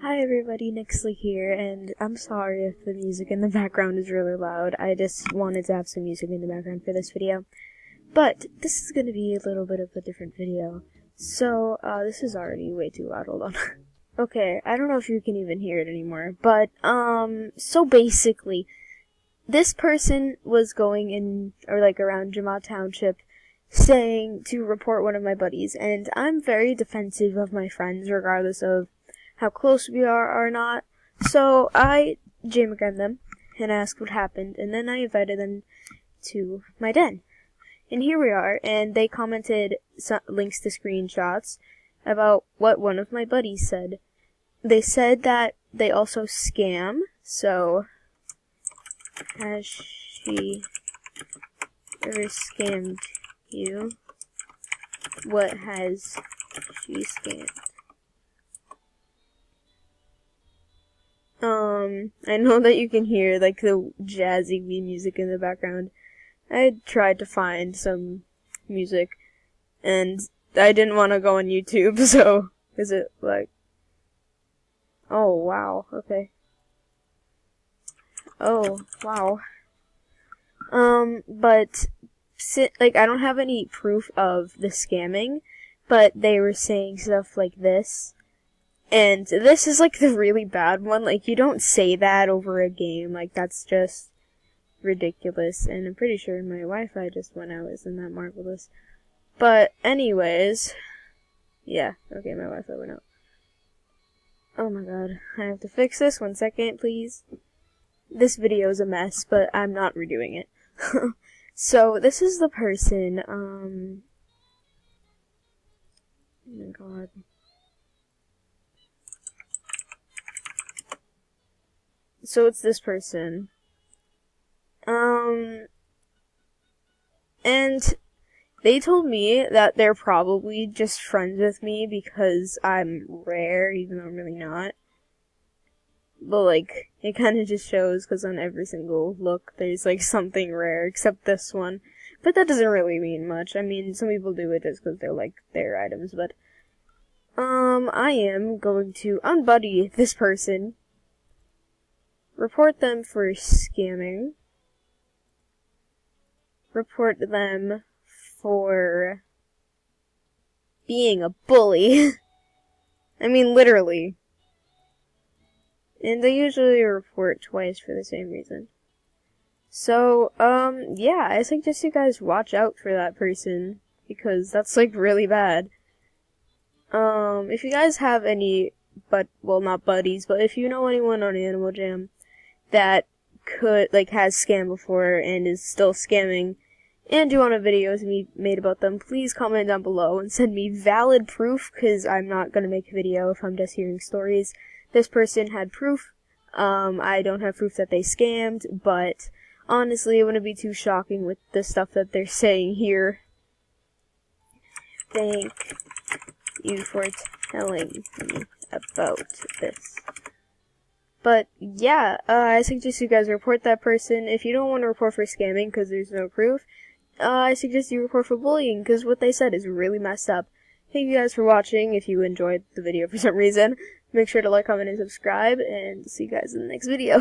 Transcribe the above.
Hi everybody, Nixley here, and I'm sorry if the music in the background is really loud. I just wanted to have some music in the background for this video. But this is going to be a little bit of a different video. So, this is already way too loud, hold on. Okay, I don't know if you can even hear it anymore, but, so basically, this person was going in, or like around Jama Township, saying to report one of my buddies, and I'm very defensive of my friends regardless of how close we are or not. So I JMC'd them and asked what happened, and then I invited them to my den. And here we are, and they commented links to screenshots about what one of my buddies said. They said that they also scam, so has she ever scammed you? What has she scammed? I know that you can hear, like, the jazzy Wii music in the background. I tried to find some music, and I didn't want to go on YouTube, so, is it, like, oh, wow, okay. Oh, wow. But, like, I don't have any proof of the scamming, but they were saying stuff like this. And this is, like, the really bad one. Like, you don't say that over a game. Like, that's just ridiculous. And I'm pretty sure my Wi-Fi just went out. Isn't that marvelous? But, anyways. Yeah, okay, my Wi-Fi went out. Oh my god. I have to fix this. 1 second, please. This video is a mess, but I'm not redoing it. So, this is the person, oh my god. So it's this person. And they told me that they're probably just friends with me because I'm rare, even though I'm really not. But, like, it kind of just shows because on every single look there's, like, something rare, except this one. But that doesn't really mean much. I mean, some people do it just because they're, like, their items, but, I am going to unbuddy this person. Report them for scamming. Report them for being a bully. I mean, literally. And they usually report twice for the same reason. So, yeah, I suggest you guys watch out for that person, because that's, like, really bad. If you guys have any, well, not buddies, but if you know anyone on Animal Jam that has scammed before and is still scamming, and you want a video to be made about them, please comment down below and send me valid proof, because I'm not going to make a video if I'm just hearing stories. This person had proof. I don't have proof that they scammed, but honestly, it wouldn't be too shocking with the stuff that they're saying here. Thank you for telling me about this. But, yeah, I suggest you guys report that person. If you don't want to report for scamming, because there's no proof, I suggest you report for bullying, because what they said is really messed up. Thank you guys for watching. If you enjoyed the video for some reason, make sure to like, comment, and subscribe, and see you guys in the next video.